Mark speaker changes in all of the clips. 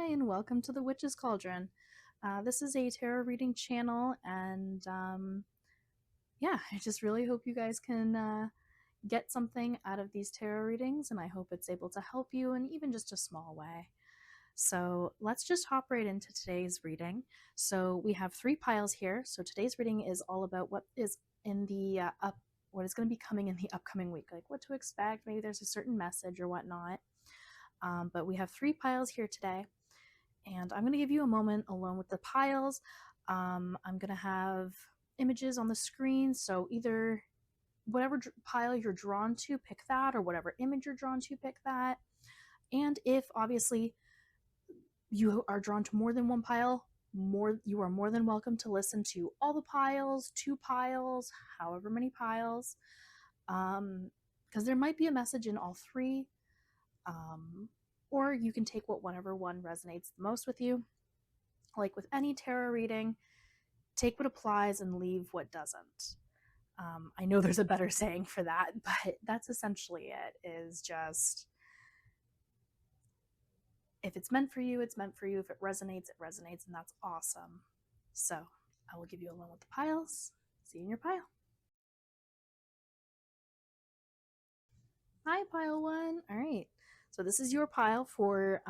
Speaker 1: and welcome to the Witch's Cauldron. This is a tarot reading channel, and yeah, I just really hope you guys can get something out of these tarot readings, and I hope it's able to help you in even just a small way. So let's just hop right into today's reading. So we have 3 piles here. So today's reading is all about what is in the what is going to be coming in the upcoming week, like what to expect. Maybe there's a certain message or whatnot. But we have 3 piles here today, and I'm going to give you a moment alone with the piles. I'm going to have images on the screen, so either whatever pile you're drawn to, pick that, or whatever image you're drawn to, pick that. And if obviously you are drawn to more than one pile, you are more than welcome to listen to all the piles, 2 piles, however many piles, because there might be a message in all 3. Or you can take whatever one resonates the most with you. Like with any tarot reading, take what applies and leave what doesn't. I know there's a better saying for that, but that's essentially it, is just, if it's meant for you, it's meant for you. If it resonates, and that's awesome. So I will give you a loan with the piles. See you in your pile. Hi, pile 1. All right. So this is your pile for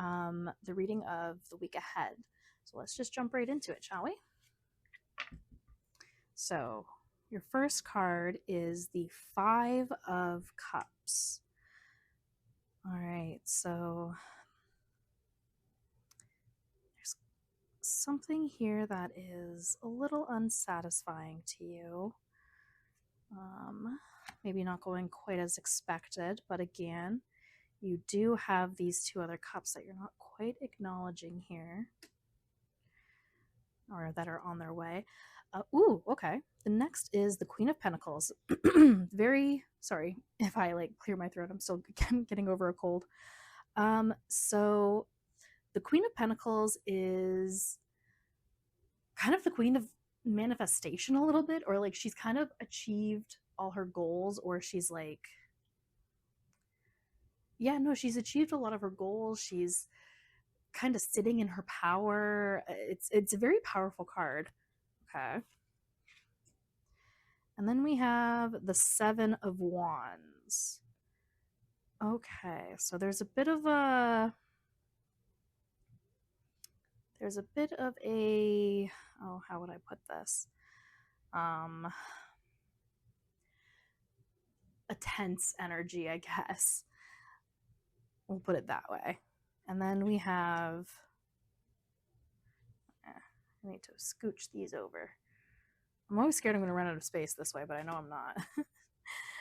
Speaker 1: the reading of the week ahead. So let's just jump right into it, shall we? So your first card is the 5 of Cups. All right, so there's something here that is a little unsatisfying to you. Maybe not going quite as expected, but again, you do have these 2 other cups that you're not quite acknowledging here, or that are on their way. Okay. The next is the Queen of Pentacles. Very sorry if I clear my throat. I'm still getting over a cold. So the Queen of Pentacles is kind of the queen of manifestation a little bit, or she's kind of achieved all her goals, or she's she's achieved a lot of her goals. She's kind of sitting in her power. It's a very powerful card. Okay. And then we have the 7 of Wands. Okay, so there's a bit of a how would I put this? A tense energy, I guess. We'll put it that way. And then we have I need to scooch these over. I'm always scared I'm going to run out of space this way, but I know I'm not.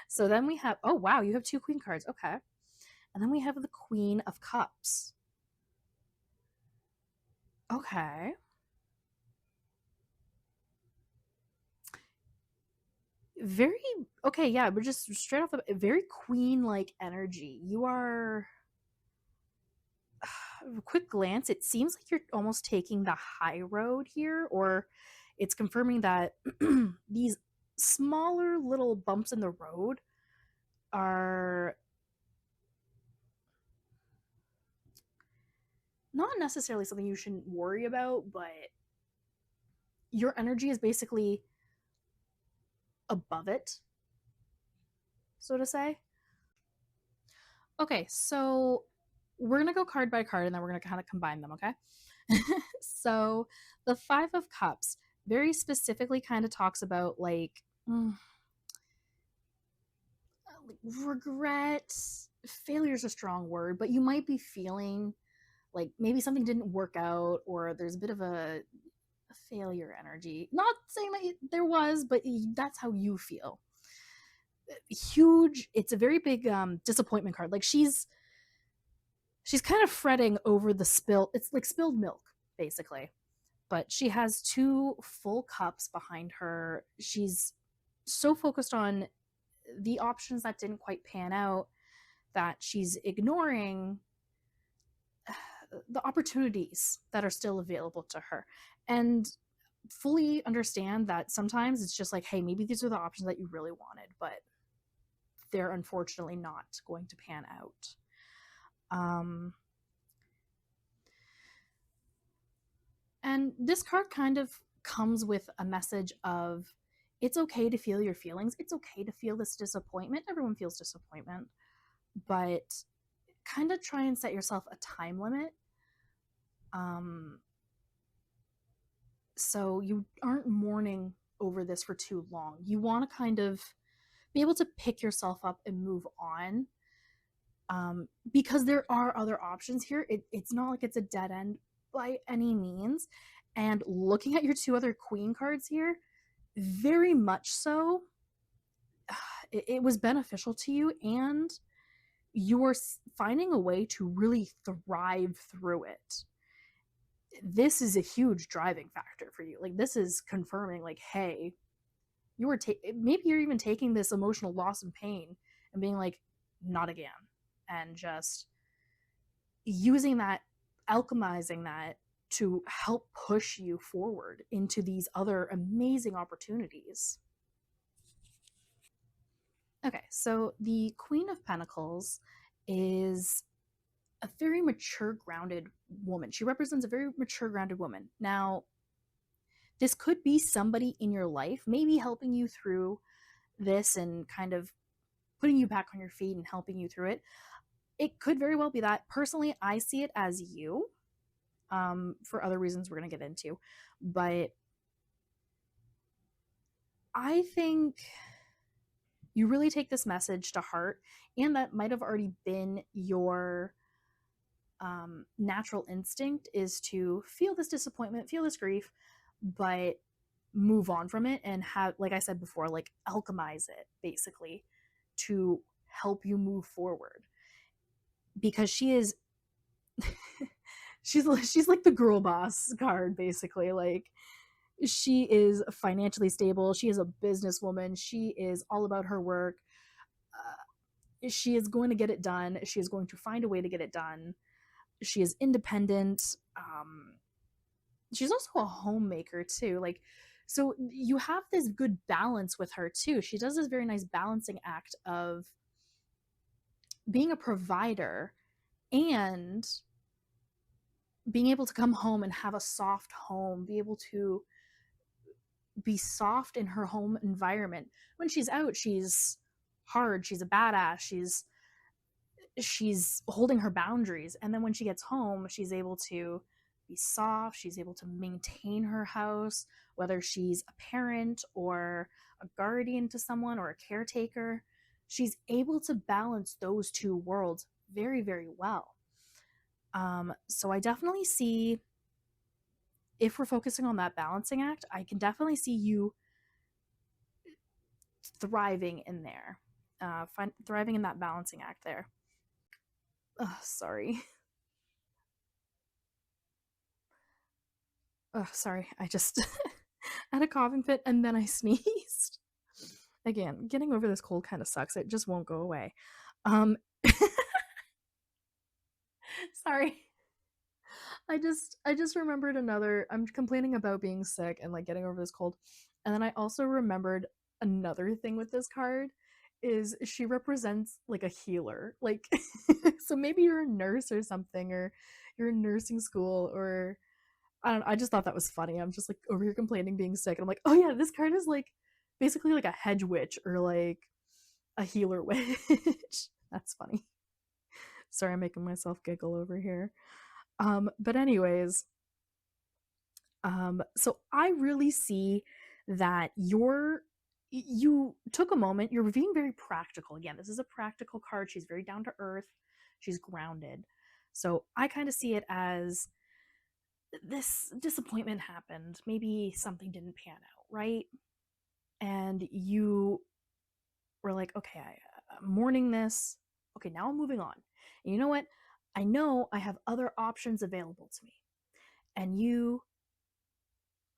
Speaker 1: So then we have, oh wow, you have 2 Queen cards. Okay. And then we have the Queen of Cups. Okay. Very, okay, yeah, we're just straight off the very queen-like energy. You are, a quick glance, it seems like you're almost taking the high road here, or it's confirming that these smaller little bumps in the road are not necessarily something you shouldn't worry about, but your energy is basically above it, so to say. Okay, so we're going to go card by card, and then we're going to kind of combine them, okay? So the 5 of Cups very specifically kind of talks about regret. Failure is a strong word, but you might be feeling like maybe something didn't work out, or there's a bit of a failure energy. Not saying that there was, but that's how you feel. Huge. It's a very big disappointment card. She's kind of fretting over the spill. It's like spilled milk, basically. But she has 2 full cups behind her. She's so focused on the options that didn't quite pan out that she's ignoring the opportunities that are still available to her, and fully understand that sometimes it's just hey, maybe these are the options that you really wanted, but they're unfortunately not going to pan out. And this card kind of comes with a message of it's okay to feel your feelings. It's okay to feel this disappointment. Everyone feels disappointment, but kind of try and set yourself a time limit. Um, so you aren't mourning over this for too long. You want to kind of be able to pick yourself up and move on, because there are other options here. It's not like it's a dead end by any means. And looking at your two other queen cards here, very much so, it was beneficial to you, and you're finding a way to really thrive through it. This is a huge driving factor for you. Like, this is confirming, like, hey, you were maybe you're even taking this emotional loss and pain and being like, not again, and just using that, alchemizing that to help push you forward into these other amazing opportunities. Okay, so the Queen of Pentacles is a very mature, grounded woman. She represents a very mature, grounded woman. Now, this could be somebody in your life, maybe helping you through this and kind of putting you back on your feet and helping you through it. It could very well be that. Personally, I see it as you, for other reasons we're going to get into. But I think you really take this message to heart, and that might have already been your natural instinct, is to feel this disappointment, feel this grief, but move on from it and have, like I said before, like alchemize it basically to help you move forward. Because she is she's like the girl boss card basically. Like, she is financially stable, she is a businesswoman, she is all about her work. She is going to get it done, she is going to find a way to get it done. She is independent. She's also a homemaker too. Like, so you have this good balance with her too. She does this very nice balancing act of being a provider and being able to come home and have a soft home, be able to be soft in her home environment. When she's out, she's hard, she's a badass, she's holding her boundaries, and then when she gets home, she's able to be soft, she's able to maintain her house, whether she's a parent or a guardian to someone or a caretaker. She's able to balance those two worlds very, very well. So I definitely see, if we're focusing on that balancing act, I can definitely see you thriving in there, thriving in that balancing act there. Sorry. Sorry. I just had a coughing fit and then I sneezed. Again, getting over this cold kind of sucks. It just won't go away. Um, sorry. I just remembered another. I'm complaining about being sick and like getting over this cold, and then I also remembered another thing with this card is she represents like a healer. Like, so maybe you're a nurse or something, or you're in nursing school, or I don't know, I just thought that was funny. I'm just like over here complaining being sick, and I'm like, oh yeah, this card is like basically like a hedge witch or like a healer witch. That's funny. Sorry, I'm making myself giggle over here. But anyways, so I really see that you took a moment, you're being very practical. Again, this is a practical card. She's very down to earth, she's grounded. So I kind of see it as this disappointment happened. Maybe something didn't pan out, right? And you were like, okay, I'm mourning this. Okay, now I'm moving on. And you know what? I know I have other options available to me. And you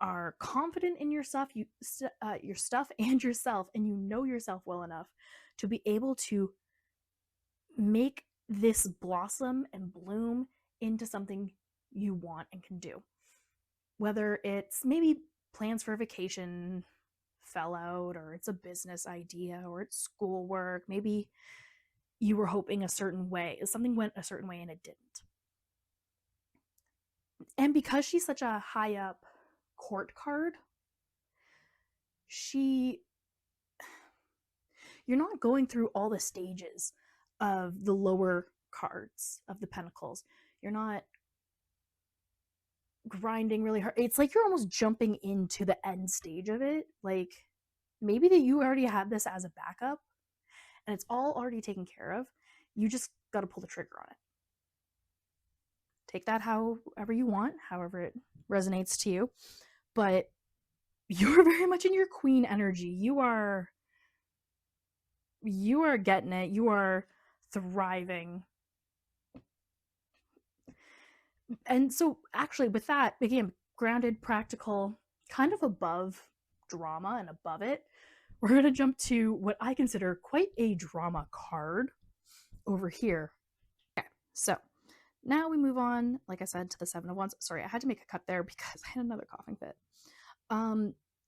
Speaker 1: are confident in yourself, your stuff and yourself, and you know yourself well enough to be able to make this blossom and bloom into something you want and can do. Whether it's maybe plans for a vacation fell out, or it's a business idea, or it's schoolwork, maybe you were hoping a certain way, something went a certain way and it didn't. And because she's such a high up court card, she you're not going through all the stages of the lower cards of the pentacles. You're not grinding really hard. It's like you're almost jumping into the end stage of it. Like maybe that you already had this as a backup and it's all already taken care of. You just got to pull the trigger on it. Take that however you want, however it resonates to you. But you're very much in your queen energy. You are getting it. You are thriving. And so actually with that, again, grounded, practical, kind of above drama and above it, we're going to jump to what I consider quite a drama card over here. Okay, so now we move on, like I said, to the Seven of Wands. Sorry, I had to make a cut there because I had another coughing fit.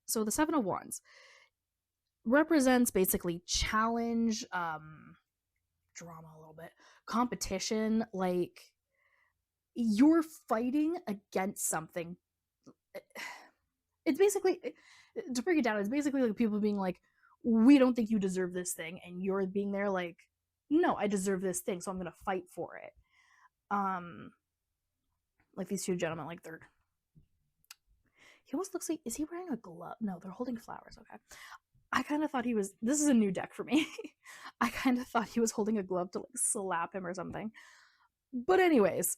Speaker 1: So the Seven of Wands represents basically challenge, drama a little bit, competition, like you're fighting against something. It's basically, to break it down, it's basically like people being like, we don't think you deserve this thing, and you're being there like, no, I deserve this thing, so I'm gonna fight for it. Like these two gentlemen, like they're, he almost looks like, is he wearing a glove? No, they're holding flowers. Okay, I kind of thought he was, this is a new deck for me. I kind of thought he was holding a glove to like slap him or something. But anyways,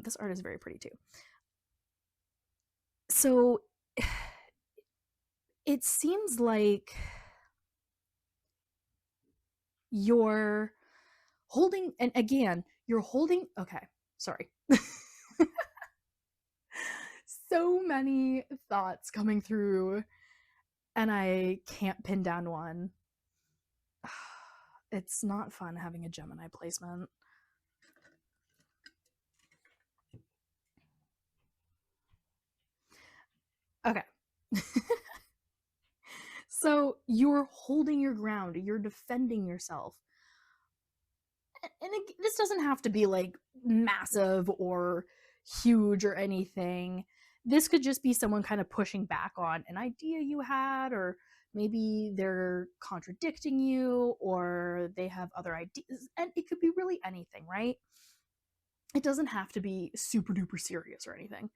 Speaker 1: this art is very pretty too. So it seems like you're holding, and again, you're holding, okay, sorry. So many thoughts coming through, and I can't pin down one. It's not fun having a Gemini placement. Okay. So you're holding your ground, you're defending yourself. And this doesn't have to be like massive or huge or anything. This could just be someone kind of pushing back on an idea you had, or maybe they're contradicting you, or they have other ideas. And it could be really anything, right? It doesn't have to be super duper serious or anything,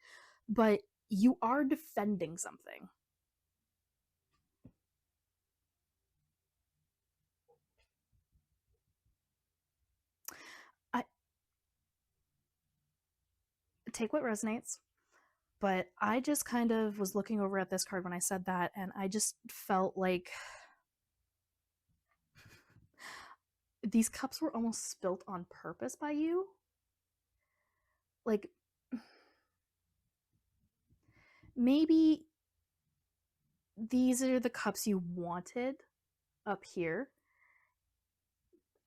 Speaker 1: but you are defending something. I take what resonates, but I just kind of was looking over at this card when I said that, and I just felt like these cups were almost spilt on purpose by you. Like, maybe these are the cups you wanted up here,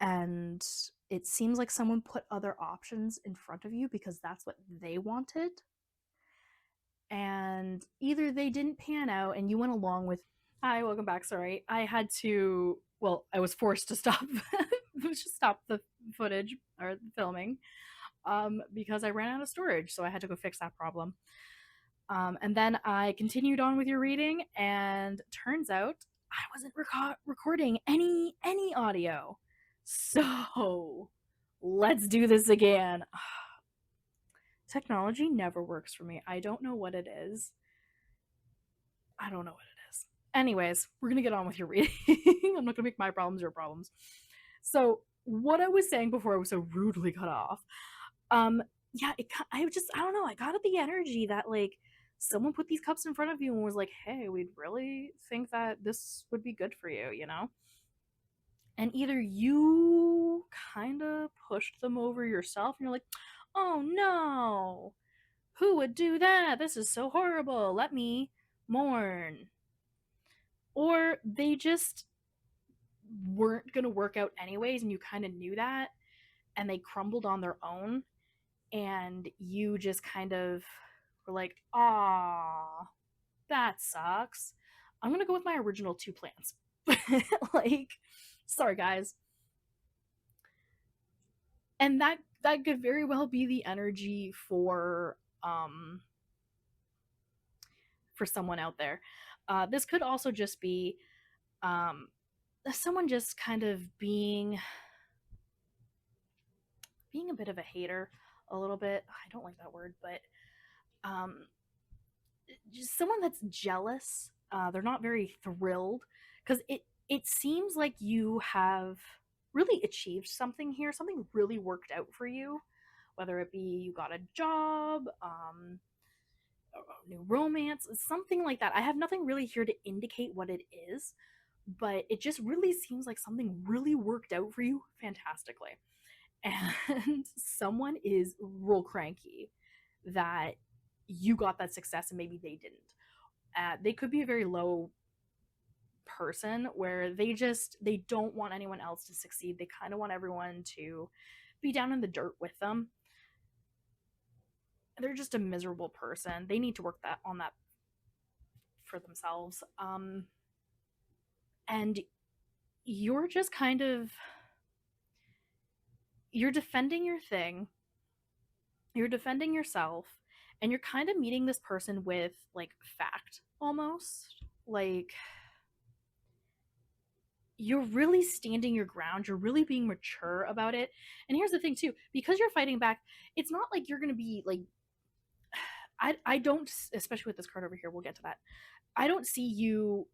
Speaker 1: and it seems like someone put other options in front of you because that's what they wanted. And either they didn't pan out and you went along with, hi, welcome back. Sorry, I had to, well, I was forced to stop stop the footage or the filming because I ran out of storage, so I had to go fix that problem. And then I continued on with your reading, and turns out I wasn't recording any audio. So let's do this again. Technology never works for me. I don't know what it is. I don't know what it is. Anyways, we're gonna get on with your reading. I'm not gonna make my problems your problems. So what I was saying before I was so rudely cut off, yeah, I don't know, I got the energy that like someone put these cups in front of you and was like, hey, we'd really think that this would be good for you, you know? And either you kind of pushed them over yourself and you're like, oh no, who would do that? This is so horrible. Let me mourn. Or they just weren't going to work out anyways and you kind of knew that and they crumbled on their own and you just kind of were like, ah, that sucks. I'm going to go with my original two plans. Like, sorry guys. And that that could very well be the energy um for someone out there. This could also just be um someone just kind of being a bit of a hater, a little bit. I don't like that word, but um just someone that's jealous. They're not very thrilled because it seems like you have really achieved something here. Something really worked out for you, whether it be you got a job, a new romance, something like that. I have nothing really here to indicate what it is, but it just really seems like something really worked out for you fantastically. And someone is real cranky that you got that success and maybe they didn't. They could be a very low person where they don't want anyone else to succeed. They kind of want everyone to be down in the dirt with them. They're just a miserable person. They need to work that on that for themselves. And you're just kind of you're defending your thing, you're defending yourself, and you're kind of meeting this person with like fact almost. Like you're really standing your ground, you're really being mature about it. And here's the thing too, because you're fighting back, it's not like you're going to be like I don't, especially with this card over here, we'll get to that. I don't see you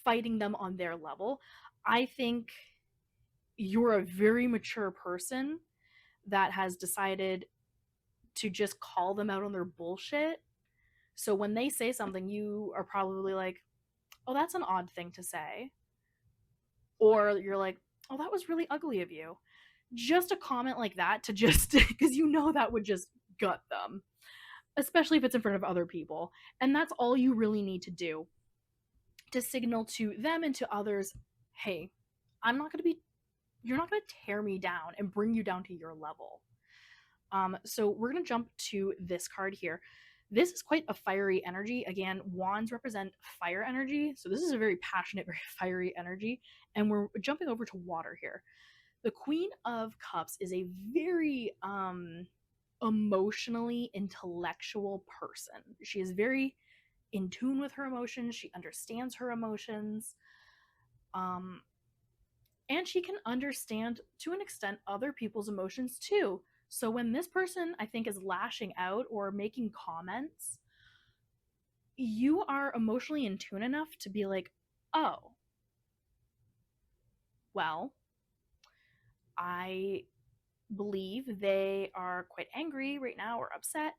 Speaker 1: fighting them on their level. I think you're a very mature person that has decided to just call them out on their bullshit. So when they say something, you are probably like, "Oh, that's an odd thing to say." Or you're like, "Oh, that was really ugly of you." Just a comment like that to just because you know that would just gut them, especially if it's in front of other people. And that's all you really need to do to signal to them and to others, "Hey, I'm not going to be you're not going to tear me down and bring you down to your level." So we're going to jump to this card here. This is quite a fiery energy. Again, wands represent fire energy. So this is a very passionate, very fiery energy. And we're jumping over to water here. The Queen of Cups is a very emotionally intellectual person. She is very in tune with her emotions. She understands her emotions. Um, and she can understand to an extent other people's emotions too. So when this person, I think, is lashing out or making comments, you are emotionally in tune enough to be like, "Oh, well, I believe they are quite angry right now or upset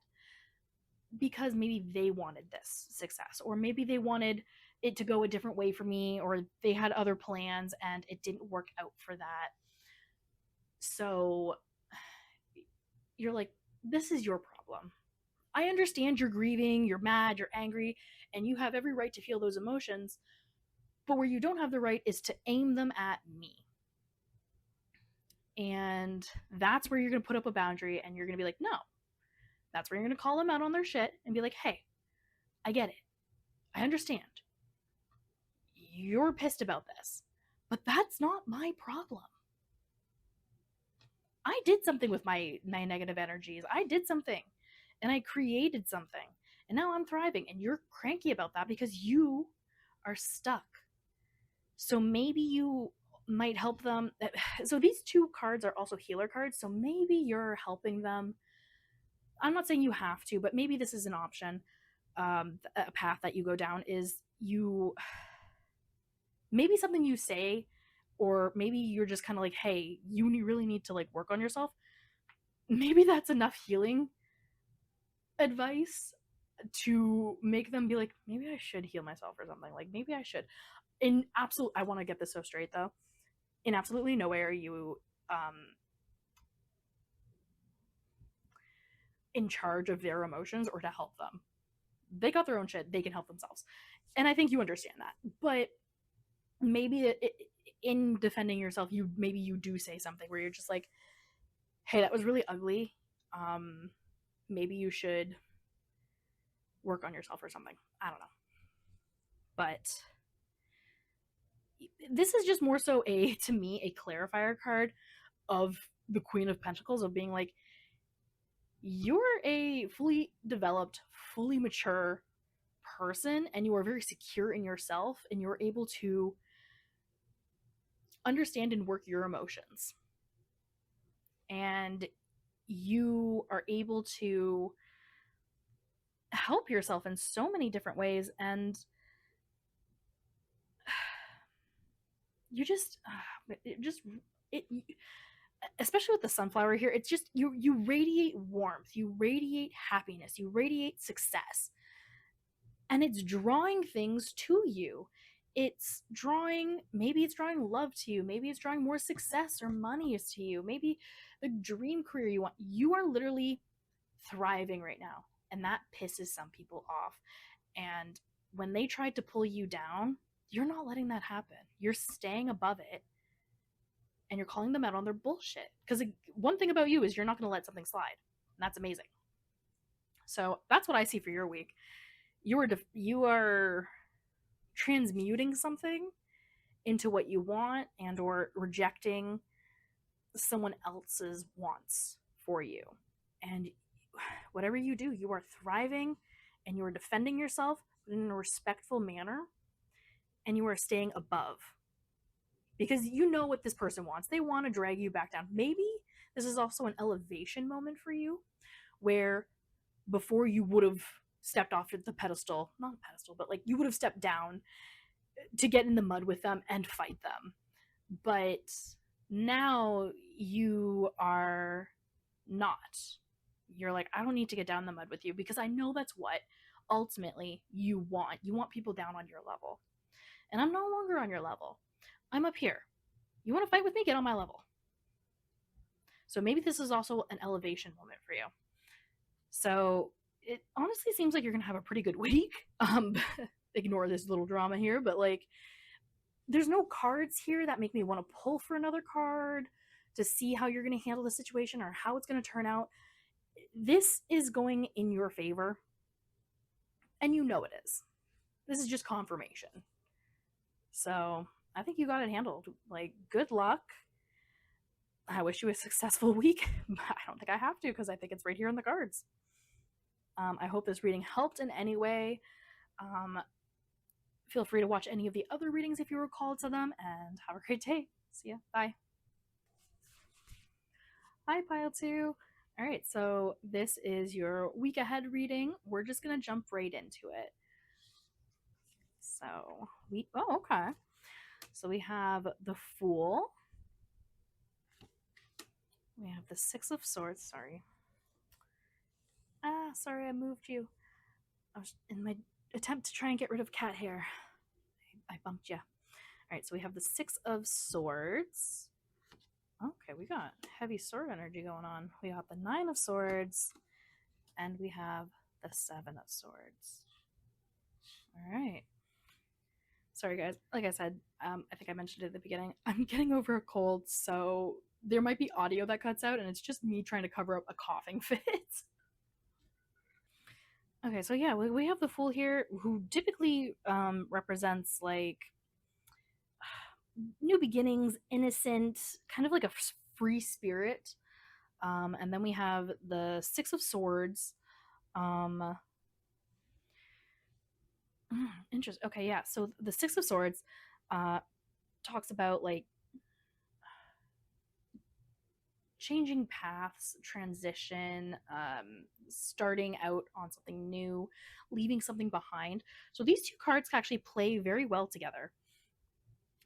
Speaker 1: because maybe they wanted this success, or maybe they wanted it to go a different way for me, or they had other plans and it didn't work out for that." So you're like, "This is your problem. I understand you're grieving, you're mad, you're angry, and you have every right to feel those emotions. But where you don't have the right is to aim them at me." And that's where you're going to put up a boundary and you're going to be like, "No." That's where you're going to call them out on their shit and be like, "Hey, I get it. I understand. You're pissed about this. But that's not my problem. I did something with my negative energies. I did something and I created something. And now I'm thriving. And you're cranky about that because you are stuck. So maybe you might help them." So these two cards are also healer cards. So maybe you're helping them. I'm not saying you have to, but maybe this is an option. A path that you go down is you maybe something you say, or maybe you're just kind of like, "Hey, you really need to like work on yourself." Maybe that's enough healing advice to make them be like, "Maybe I should heal myself or something. Like maybe I should." In absolute, I want to get this so straight though. In absolutely no way are you in charge of their emotions or to help them. They got their own shit. They can help themselves. And I think you understand that. But maybe in defending yourself, you do say something where you're just like, "Hey, that was really ugly. Maybe you should work on yourself or something." I don't know. But this is just more so to me, a clarifier card of the Queen of Pentacles, of being like, you're a fully developed, fully mature person, and you are very secure in yourself, and you're able to understand and work your emotions. And you are able to help yourself in so many different ways. And you just, it, especially with the sunflower here, it's just, you radiate warmth, you radiate happiness, you radiate success, and it's drawing things to you. It's drawing, maybe it's drawing love to you, maybe it's drawing more success or money to you, maybe the dream career you want. You are literally thriving right now, and that pisses some people off. And when they tried to pull you down, you're not letting that happen. You're staying above it, and you're calling them out on their bullshit. Because one thing about you is you're not going to let something slide, and that's amazing. So that's what I see for your week. You are transmuting something into what you want, and or rejecting someone else's wants for you. And whatever you do, you are thriving, and you are defending yourself in a respectful manner, and you are staying above, because you know what this person wants. They want to drag you back down. Maybe this is also an elevation moment for you, where before you would have stepped off the pedestal, not a pedestal, but like you would have stepped down to get in the mud with them and fight them. But now you are not. You're like, I don't need to get down in the mud with you, because I know that's what ultimately you want. You want people down on your level. And I'm no longer on your level. I'm up here. You want to fight with me? Get on my level. So maybe this is also an elevation moment for you. So it honestly seems like you're going to have a pretty good week. Ignore this little drama here, but like, there's no cards here that make me want to pull for another card to see how you're going to handle the situation or how it's going to turn out. This is going in your favor, and you know it is. This is just confirmation. So I think you got it handled. Like, good luck. I wish you a successful week, but I don't think I have to, because I think it's right here in the cards. I hope this reading helped in any way. Feel free to watch any of the other readings if you were called to them, and have a great day. See ya. Bye. Hi, Pile 2. All right, so this is your week ahead reading. We're just going to jump right into it. So, okay. So we have the Fool. We have the Six of Swords. Sorry, I moved you. I was in my attempt to try and get rid of cat hair. I bumped you. All right, so we have the Six of Swords. Okay, we got heavy sword energy going on. We got the Nine of Swords, and we have the Seven of Swords. All right. Sorry, guys. Like I said, I think I mentioned it at the beginning, I'm getting over a cold, so there might be audio that cuts out, and it's just me trying to cover up a coughing fit. Okay, so yeah, we have the Fool here, who typically represents like new beginnings, innocent, kind of like a free spirit. And then we have the Six of Swords. Interesting. Okay, yeah. So the Six of Swords talks about like changing paths, transition, starting out on something new, leaving something behind. So these two cards actually play very well together.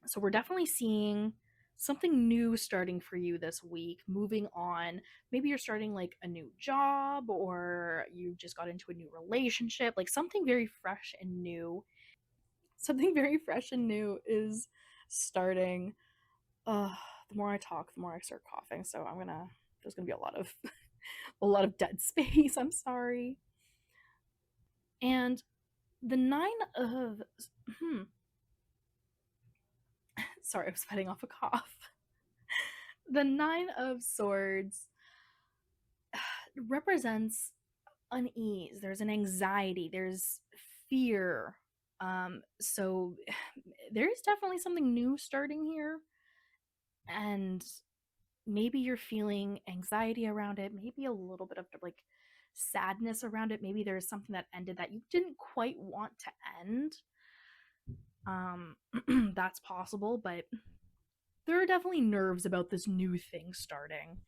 Speaker 1: So we're definitely seeing something new starting for you this week, moving on. Maybe you're starting like a new job, or you just got into a new relationship, like something very fresh and new. Something very fresh and new is starting. The more I talk, the more I start coughing. So there's gonna be a lot of a lot of dead space. I'm sorry. And the Nine of sorry, I was fighting off a cough. The Nine of Swords represents unease. There's an anxiety. There's fear. So there is definitely something new starting here, and maybe you're feeling anxiety around it, maybe a little bit of like sadness around it. Maybe there's something that ended that you didn't quite want to end. That's possible, but there are definitely nerves about this new thing starting.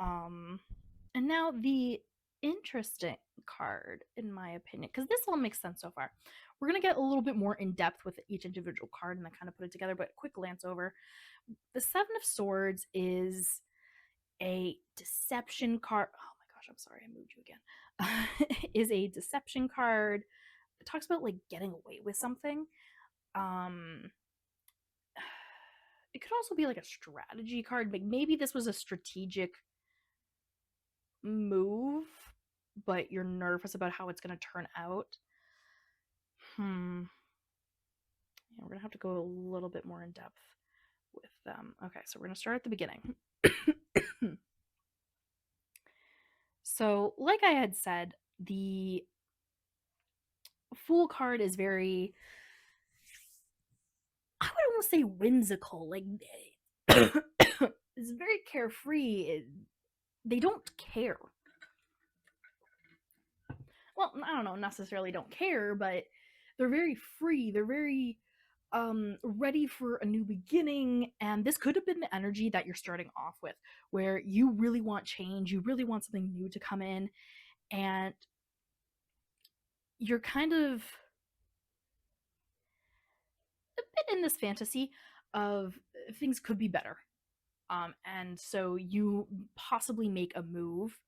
Speaker 1: Um, and now the interesting card, in my opinion, because this all makes sense so far. We're gonna get a little bit more in depth with each individual card and then kind of put it together. But quick glance over. The Seven of Swords is a deception card. Oh my gosh, I'm sorry, I moved you again. Is a deception card. It talks about like getting away with something. Um, it could also be like a strategy card. Like maybe this was a strategic move, but you're nervous about how it's going to turn out. Yeah, we're going to have to go a little bit more in depth with them. Okay, so we're going to start at the beginning. So, like I had said, the Fool card is very, I would almost say whimsical. Like, it's very carefree. They don't care. Well, I don't know, necessarily don't care, but they're very free. They're very ready for a new beginning. And this could have been the energy that you're starting off with, where you really want change, you really want something new to come in, and you're kind of a bit in this fantasy of things could be better. And so you possibly make a move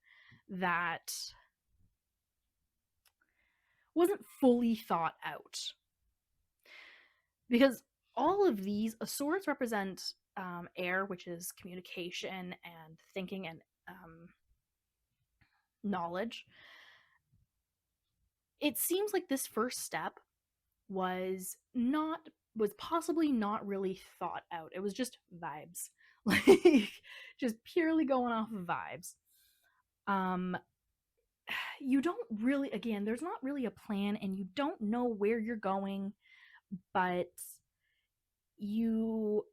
Speaker 1: that wasn't fully thought out. Because all of these swords represent air, which is communication and thinking and knowledge. It seems like this first step was possibly not really thought out. It was just vibes. Like just purely going off of vibes. Um you don't really, again, there's not really a plan and you don't know where you're going, but you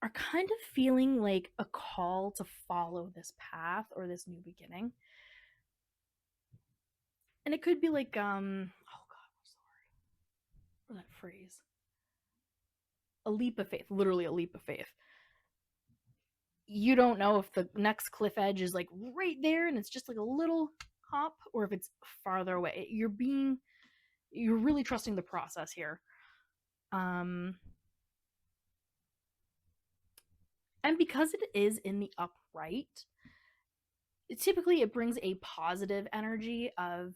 Speaker 1: are kind of feeling like a call to follow this path or this new beginning. And it could be like oh god, what's the word for that phrase? A leap of faith, literally a leap of faith. You don't know if the next cliff edge is like right there and it's just like a little hop, or if it's farther away. You're really trusting the process here. Um and because it is in the upright, typically it brings a positive energy of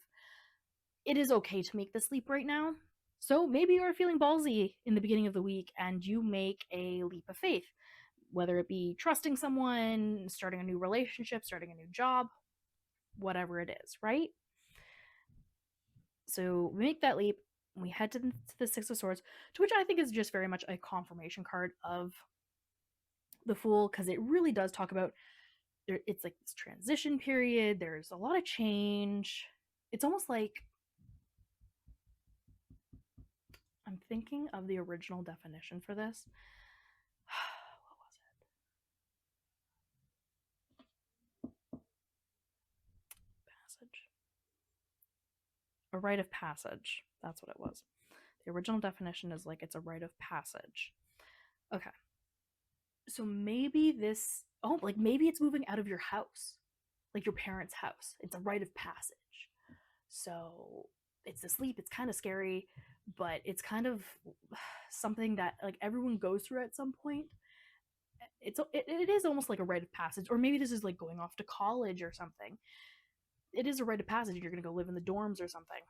Speaker 1: it is okay to make this leap right now. So maybe you're feeling ballsy in the beginning of the week and you make a leap of faith, whether it be trusting someone, starting a new relationship, starting a new job, whatever it is, right? So we make that leap. We head to the Six of Swords, to which I think is just very much a confirmation card of the Fool, because it really does talk about it's like this transition period. There's a lot of change. It's almost like I'm thinking of the original definition for this. What was it? Passage. A rite of passage. That's what it was. The original definition is like it's a rite of passage. Okay. So maybe this, oh, like maybe it's moving out of your house, like your parents' house. It's a rite of passage. So it's a sleep. It's kind of scary, but it's kind of something that like everyone goes through at some point. It is almost like a rite of passage, or maybe this is like going off to college or something. It is a rite of passage. You're gonna go live in the dorms or something.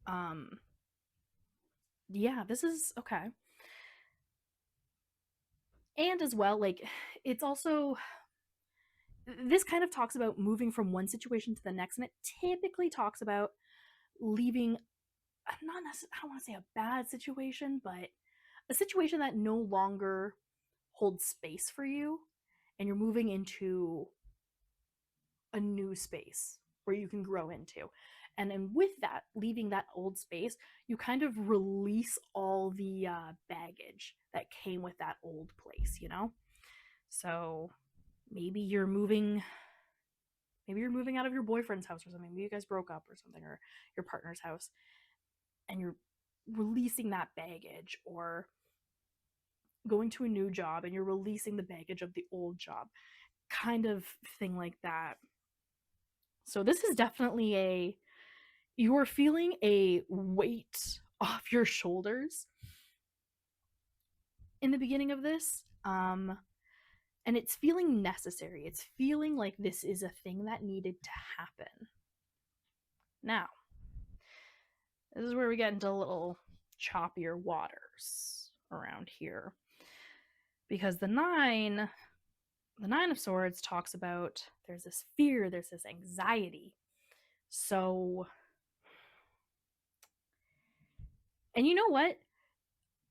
Speaker 1: Um, yeah, this is okay. And as well, like it's also this kind of talks about moving from one situation to the next, and it typically talks about leaving not necessarily, I don't want to say a bad situation, but a situation that no longer holds space for you, and you're moving into a new space. where you can grow into. And then with that, leaving that old space, you kind of release all the baggage that came with that old place, you know? So maybe you're moving out of your boyfriend's house or something. Maybe you guys broke up or something, or your partner's house, and you're releasing that baggage, or going to a new job and you're releasing the baggage of the old job, kind of thing like that. So this is definitely you're feeling a weight off your shoulders in the beginning of this. And it's feeling necessary. It's feeling like this is a thing that needed to happen. Now, this is where we get into a little choppier waters around here. Because the nine of swords talks about there's this fear, there's this anxiety. So, and you know what?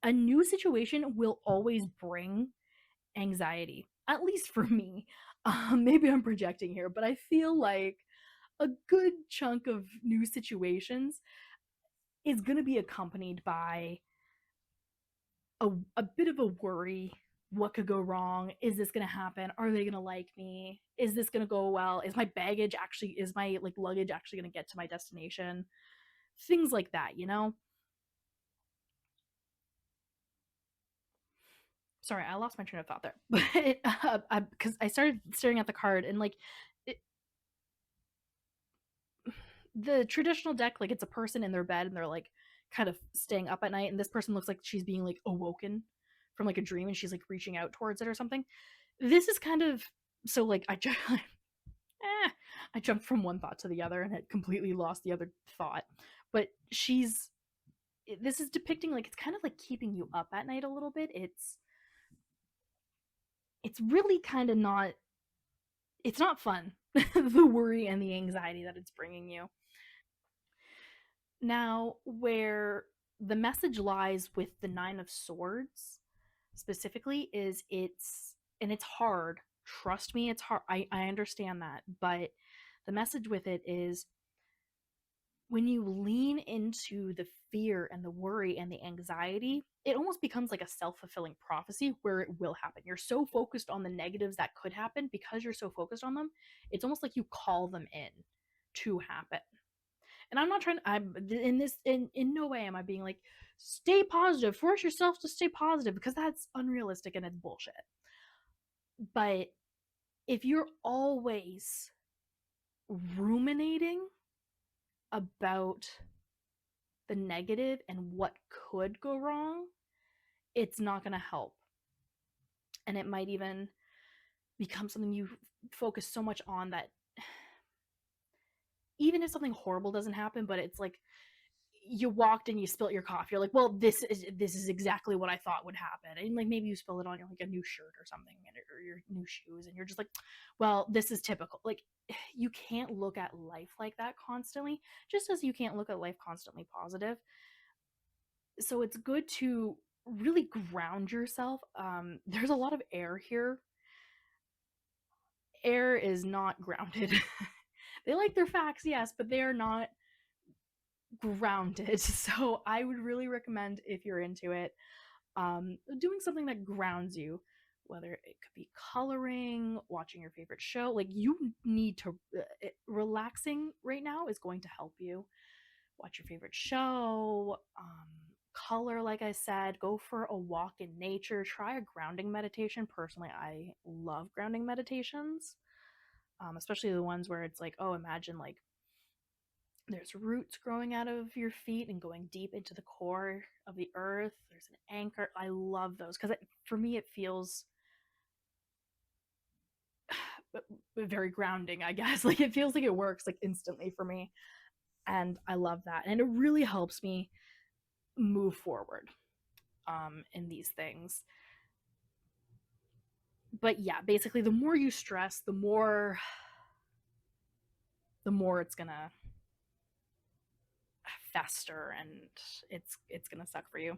Speaker 1: A new situation will always bring anxiety, at least for me. Maybe I'm projecting here, but I feel like a good chunk of new situations is going to be accompanied by a bit of a worry. What could go wrong? Is this going to happen? Are they going to like me? Is this going to go well? Is my luggage actually going to get to my destination? Things like that, you know? Sorry, I lost my train of thought there. But because I started staring at the card and like it, the traditional deck, like it's a person in their bed and they're like kind of staying up at night, and this person looks like she's being like awoken from like a dream and she's like reaching out towards it or something. This is kind of so like I jumped from one thought to the other and had completely lost the other thought. But this is depicting like it's kind of like keeping you up at night a little bit. It's really kind of not it's not fun. The worry and the anxiety that it's bringing you. Now, where the message lies with the Nine of Swords specifically is it's hard. Trust me, it's hard. I understand that. But the message with it is when you lean into the fear and the worry and the anxiety, it almost becomes like a self-fulfilling prophecy where it will happen. You're so focused on the negatives that could happen because you're so focused on them. It's almost like you call them in to happen. And I'm not trying to, I'm in this, in no way am I being like, stay positive, force yourself to stay positive, because that's unrealistic and it's bullshit. But if you're always ruminating about the negative and what could go wrong, it's not going to help. And it might even become something you focus so much on that even if something horrible doesn't happen, but it's like you walked and you spilt your coffee, you're like, well, this is exactly what I thought would happen. And like maybe you spill it on your like a new shirt or something, or your new shoes, and you're just like, well, this is typical. Like you can't look at life like that constantly, just as you can't look at life constantly positive. So it's good to really ground yourself. There's a lot of air here. Air is not grounded. They like their facts, yes, but they are not grounded. So I would really recommend, if you're into it, doing something that grounds you, whether it could be coloring, watching your favorite show. Like you need to relaxing right now is going to help you. Watch your favorite show, color, like I said, go for a walk in nature, try a grounding meditation. Personally, I love grounding meditations, especially the ones where it's like, oh, imagine like there's roots growing out of your feet and going deep into the core of the earth. There's an anchor. I love those because for me, it feels very grounding, I guess. Like it feels like it works like instantly for me. And I love that. And it really helps me move forward in these things. But yeah, basically the more you stress, the more it's gonna fester and it's gonna suck for you.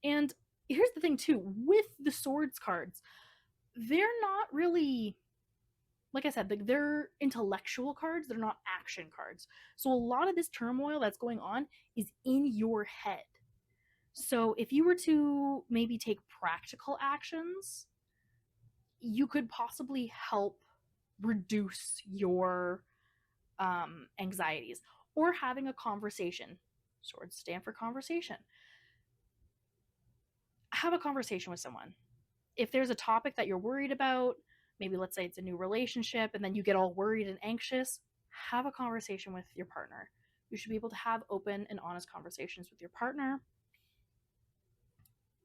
Speaker 1: And here's the thing too, with the swords cards, they're not really like I said, they're intellectual cards, they're not action cards. So a lot of this turmoil that's going on is in your head. So if you were to maybe take practical actions, you could possibly help reduce your anxieties, or having a conversation. Swords stand for conversation. Have a conversation with someone. If there's a topic that you're worried about, maybe let's say it's a new relationship and then you get all worried and anxious, have a conversation with your partner. You should be able to have open and honest conversations with your partner,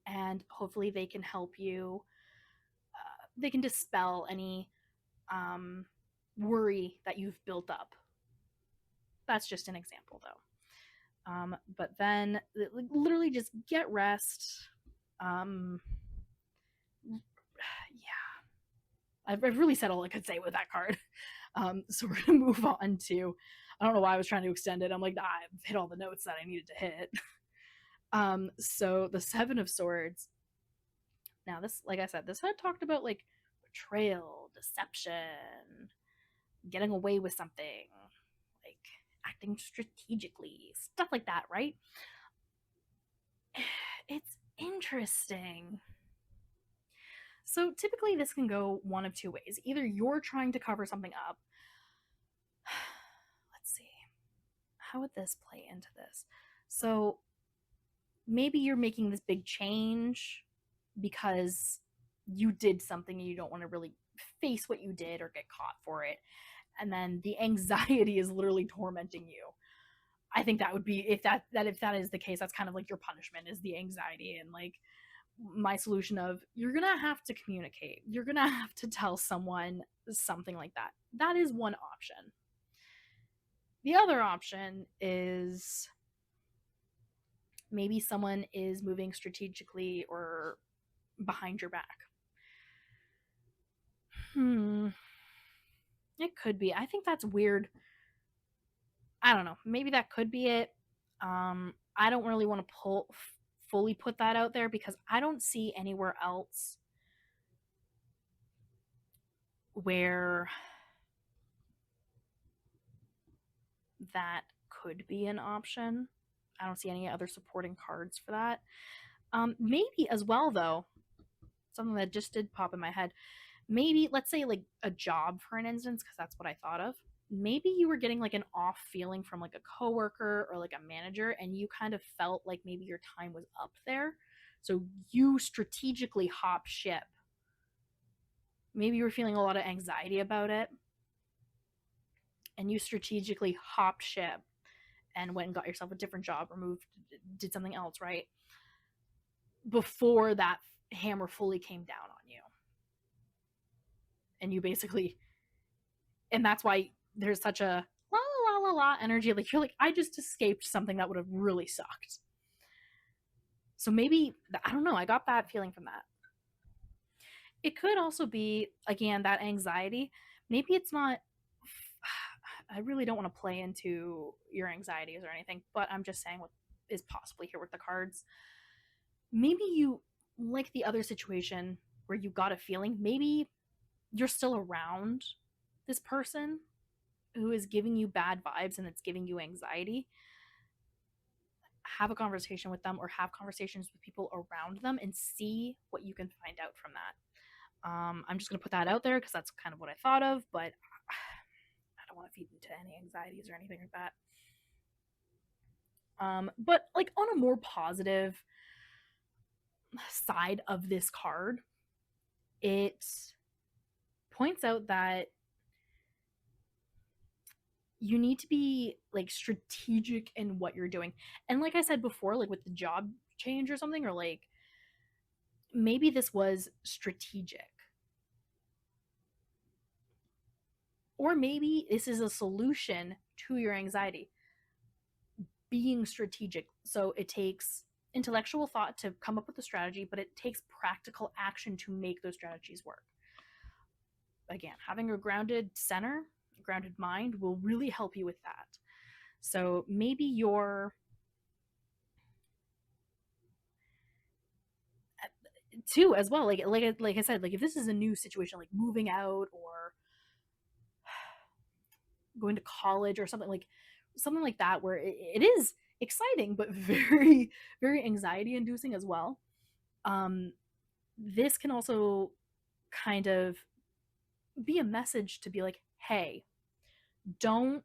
Speaker 1: and hopefully they can help you. They can dispel any worry that you've built up. That's just an example, though. But then, literally, just get rest. Yeah, I've really said all I could say with that card. So we're gonna move on to. I don't know why I was trying to extend it. I'm like, I've hit all the notes that I needed to hit. So the Seven of Swords. Now, this, like I said, this had talked about like betrayal, deception, getting away with something, like acting strategically, stuff like that, right? It's interesting. So typically this can go one of two ways. Either you're trying to cover something up. Let's see. How would this play into this? So maybe you're making this big change because you did something and you don't want to really face what you did or get caught for it. And then the anxiety is literally tormenting you. I think that would be, if that is the case, that's kind of like your punishment, is the anxiety. And like my solution of, you're gonna have to communicate, you're gonna have to tell someone something like that. That is one option. The other option is maybe someone is moving strategically or behind your back. It could be. I think that's weird. I don't know. Maybe that could be it. I don't really want to fully put that out there because I don't see anywhere else where that could be an option. I don't see any other supporting cards for that. Maybe as well, though, something that just did pop in my head. Maybe, let's say, like a job, for an instance, because that's what I thought of. Maybe you were getting like an off feeling from like a coworker or like a manager, and you kind of felt like maybe your time was up there. So you strategically hop ship. Maybe you were feeling a lot of anxiety about it, and you strategically hop ship and went and got yourself a different job or moved, did something else, right? Before that hammer fully came down on you. And you basically, and that's why there's such a la la la la energy. Like, you're like, I just escaped something that would have really sucked. So maybe, I don't know, I got that feeling from that. It could also be, again, that anxiety. Maybe it's not, I really don't want to play into your anxieties or anything, but I'm just saying what is possibly here with the cards. Maybe you, like the other situation where you got a feeling, maybe you're still around this person who is giving you bad vibes and it's giving you anxiety. Have a conversation with them, or have conversations with people around them, and see what you can find out from that. I'm just going to put that out there because that's kind of what I thought of, but I don't want to feed into any anxieties or anything like that. But like on a more positive side of this card, it points out that you need to be like strategic in what you're doing. And like I said before, like with the job change or something, or like maybe this was strategic. Or maybe this is a solution to your anxiety. Being strategic. So it takes intellectual thought to come up with a strategy, but it takes practical action to make those strategies work. Again, having a grounded center, grounded mind will really help you with that. So maybe you're too as well, like I said, like if this is a new situation, like moving out or going to college or something like that, where it is exciting but very, very anxiety inducing as well. This can also kind of be a message to be like, hey, don't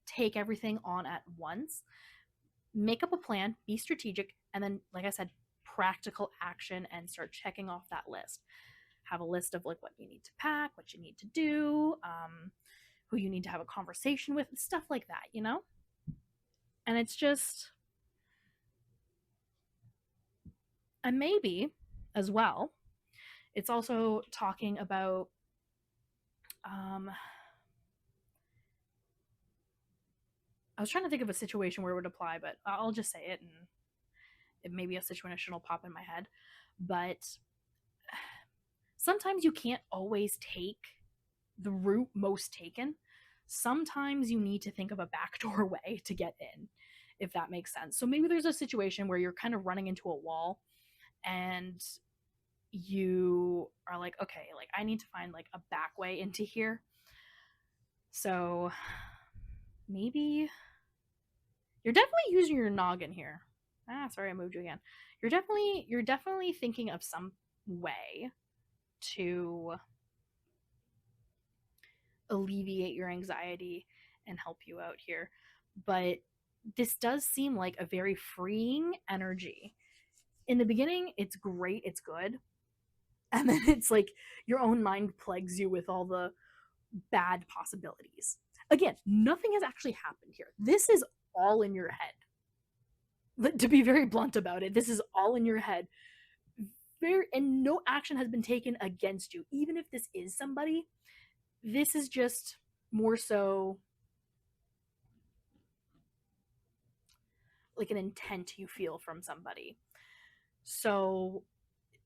Speaker 1: take everything on at once. Make up a plan, be strategic, and then, like I said, practical action and start checking off that list. Have a list of like what you need to pack, what you need to do, who you need to have a conversation with, stuff like that, you know? And it's just, and maybe as well, it's also talking about, I was trying to think of a situation where it would apply, but I'll just say it and it may be a situation will pop in my head. But sometimes you can't always take the route most taken. Sometimes you need to think of a backdoor way to get in, if that makes sense. So maybe there's a situation where you're kind of running into a wall and you are like, okay, like I need to find like a back way into here. So maybe you're definitely using your noggin here. Sorry, I moved you again. You're definitely thinking of some way to alleviate your anxiety and help you out here. But this does seem like a very freeing energy. In the beginning, it's great, it's good. And then it's like your own mind plagues you with all the bad possibilities. Again, nothing has actually happened here. This is all in your head. To be very blunt about it, this is all in your head. And no action has been taken against you. Even if this is somebody, this is just more so like an intent you feel from somebody. So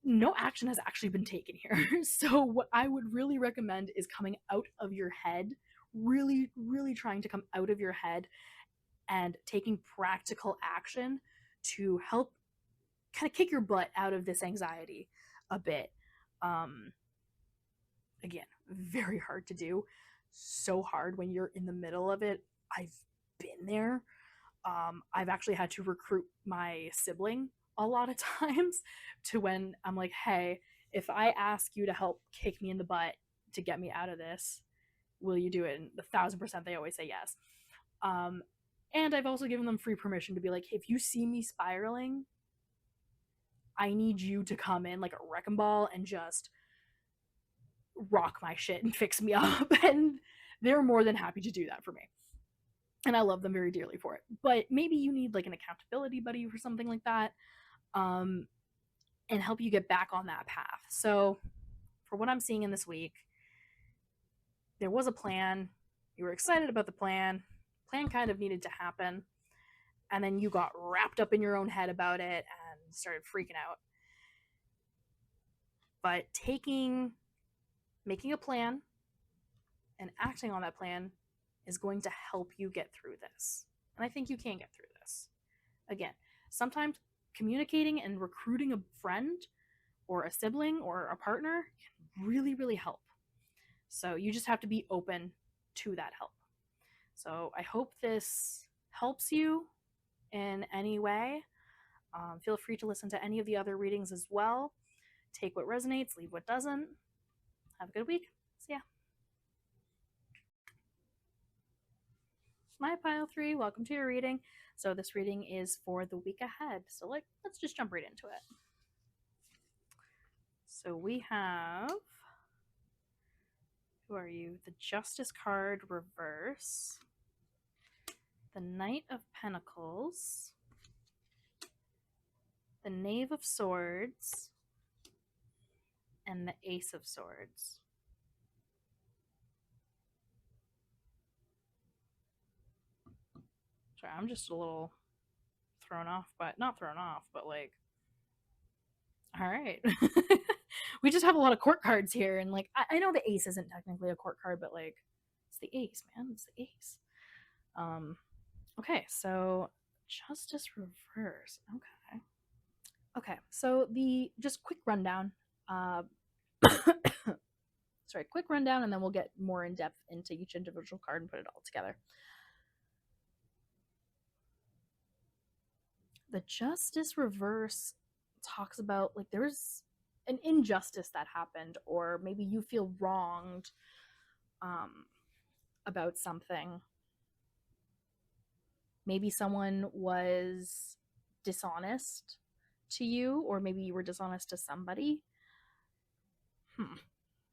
Speaker 1: no action has actually been taken here. So what I would really recommend is coming out of your head, really, really trying to come out of your head and taking practical action to help kind of kick your butt out of this anxiety a bit. Again, very hard to do. So hard when you're in the middle of it. I've been there. I've actually had to recruit my sibling a lot of times to when I'm like, hey, if I ask you to help kick me in the butt to get me out of this, will you do it? And 1,000% they always say yes. And I've also given them free permission to be like, if you see me spiraling, I need you to come in like a wrecking ball and just rock my shit and fix me up. And they're more than happy to do that for me. And I love them very dearly for it. But maybe you need like an accountability buddy or something like that, and help you get back on that path. So for what I'm seeing in this week, there was a plan. You were excited about the plan. Plan kind of needed to happen. And then you got wrapped up in your own head about it and started freaking out. But making a plan and acting on that plan is going to help you get through this. And I think you can get through this. Again, sometimes communicating and recruiting a friend or a sibling or a partner can really, really help. So you just have to be open to that help. So I hope this helps you in any way. Feel free to listen to any of the other readings as well. Take what resonates, leave what doesn't. Have a good week. See ya. My pile 3, welcome to your reading. So this reading is for the week ahead. So let's just jump right into it. So we have, who are you? The Justice card reverse, the Knight of Pentacles, the Knave of Swords, and the Ace of Swords. Sorry, I'm just a little thrown off, but not thrown off, but like, all right. We just have a lot of court cards here, and like, I know the ace isn't technically a court card, but like, it's the ace, man. It's the ace. Okay, so Justice reverse. Okay, so the just quick rundown. sorry, quick rundown, and then we'll get more in depth into each individual card and put it all together. The Justice reverse talks about like there's an injustice that happened, or maybe you feel wronged about something. Maybe someone was dishonest to you, or maybe you were dishonest to somebody.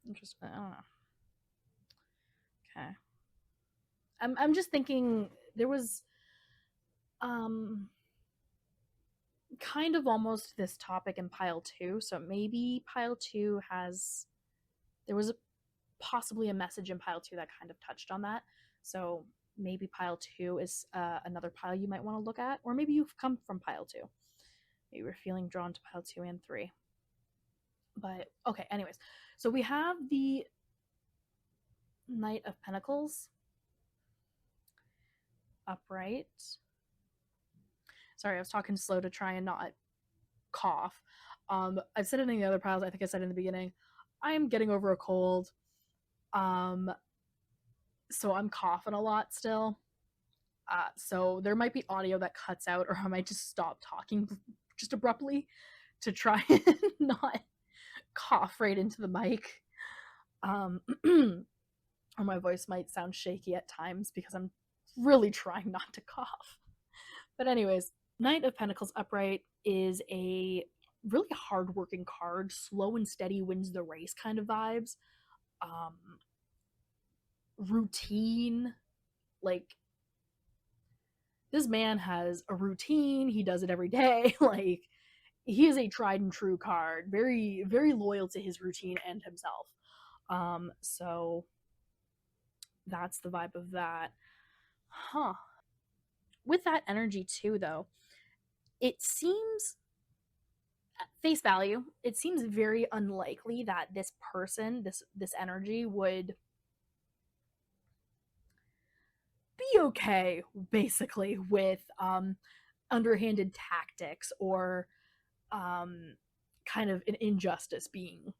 Speaker 1: Interesting. I don't know. Okay. I'm just thinking there was kind of almost this topic in pile 2, so maybe pile 2 has there was possibly a message in pile 2 that kind of touched on that. So maybe pile 2 is another pile you might want to look at, or maybe you've come from pile 2. Maybe you're feeling drawn to pile 2 and 3. But okay, anyways, so we have the Knight of Pentacles upright. Sorry, I was talking slow to try and not cough. I've said it in the other piles. I think I said in the beginning, I am getting over a cold. So I'm coughing a lot still. So there might be audio that cuts out, or I might just stop talking just abruptly to try and not cough right into the mic. Or my voice might sound shaky at times because I'm really trying not to cough. But anyways, Knight of Pentacles upright is a really hardworking card. Slow and steady wins the race kind of vibes. Routine. Like, this man has a routine. He does it every day. Like, he is a tried and true card. Very, very loyal to his routine and himself. So that's the vibe of that. With that energy too, though, it seems at face value, it seems very unlikely that this person, this energy would be okay basically with underhanded tactics or kind of an injustice being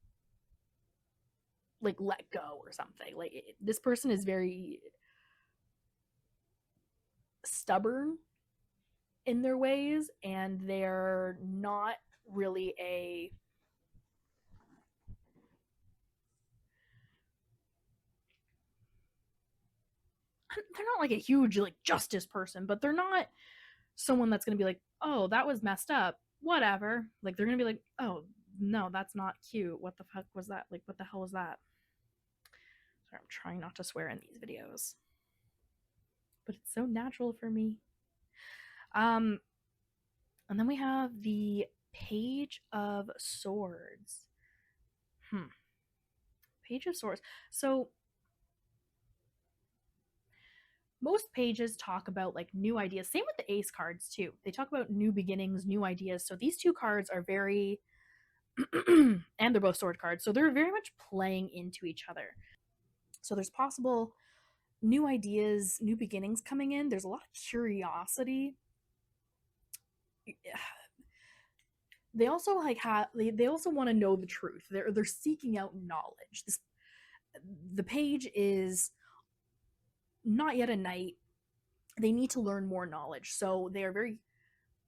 Speaker 1: like let go or something. Like this person is very stubborn in their ways, and they're not really they're not like a huge like justice person, but they're not someone that's going to be like, oh, that was messed up, whatever. Like they're going to be like, oh no, that's not cute, what the fuck was that, like what the hell was that. Sorry, I'm trying not to swear in these videos, but it's so natural for me. And then we have the Page of Swords. Page of Swords. So most pages talk about like new ideas. Same with the Ace cards too. They talk about new beginnings, new ideas. So these two cards are very and they're both sword cards. So they're very much playing into each other. So there's possible new ideas, new beginnings coming in. There's a lot of curiosity. They also like have they also want to know the truth. They're seeking out knowledge. The page is not yet a knight. They need to learn more knowledge. So they are very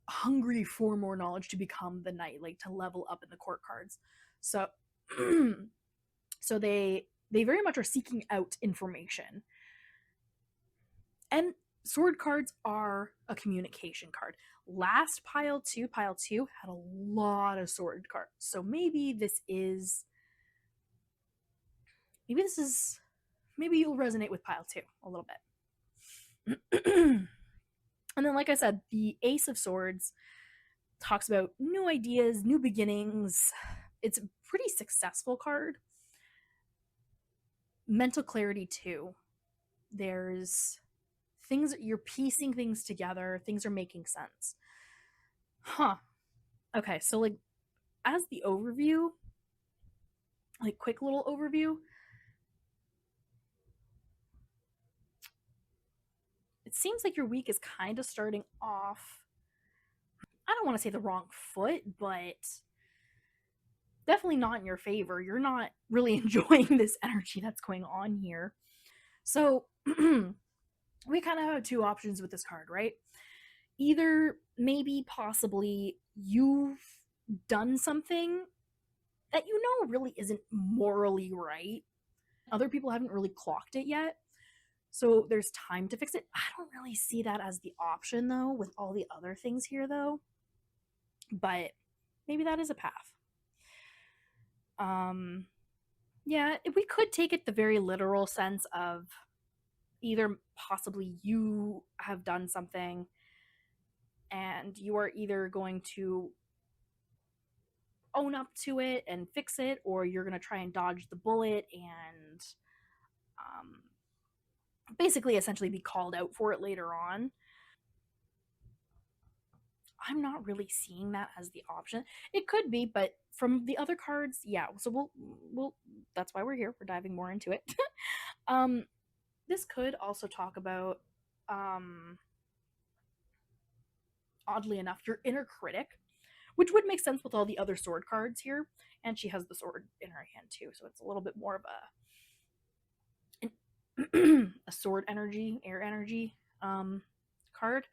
Speaker 1: hungry for more knowledge to become the knight, like to level up in the court cards. So so they very much are seeking out information. And sword cards are a communication card. Last pile 2 had a lot of sword cards. So maybe you'll resonate with pile 2 a little bit. And then, like I said, the Ace of Swords talks about new ideas, new beginnings. It's a pretty successful card. Mental clarity too. There's things, you're piecing things together, things are making sense. Okay, so like as the overview, like quick little overview, it seems like your week is kind of starting off, I don't want to say the wrong foot, but definitely not in your favor. You're not really enjoying this energy that's going on here. So we kind of have two options with this card, right? Either maybe possibly you've done something that you know really isn't morally right. Other people haven't really clocked it yet. So there's time to fix it. I don't really see that as the option though, with all the other things here though. But maybe that is a path. Um yeah, we could take it the very literal sense of either possibly you have done something and you are either going to own up to it and fix it, or you're going to try and dodge the bullet and um, basically essentially be called out for it later on. I'm not really seeing that as the option. It could be, but from the other cards, yeah. So we'll that's why we're here. We're diving more into it. um, this could also talk about, um, oddly enough, your inner critic, which would make sense with all the other sword cards here. And she has the sword in her hand too, so it's a little bit more of a sword energy, air energy card.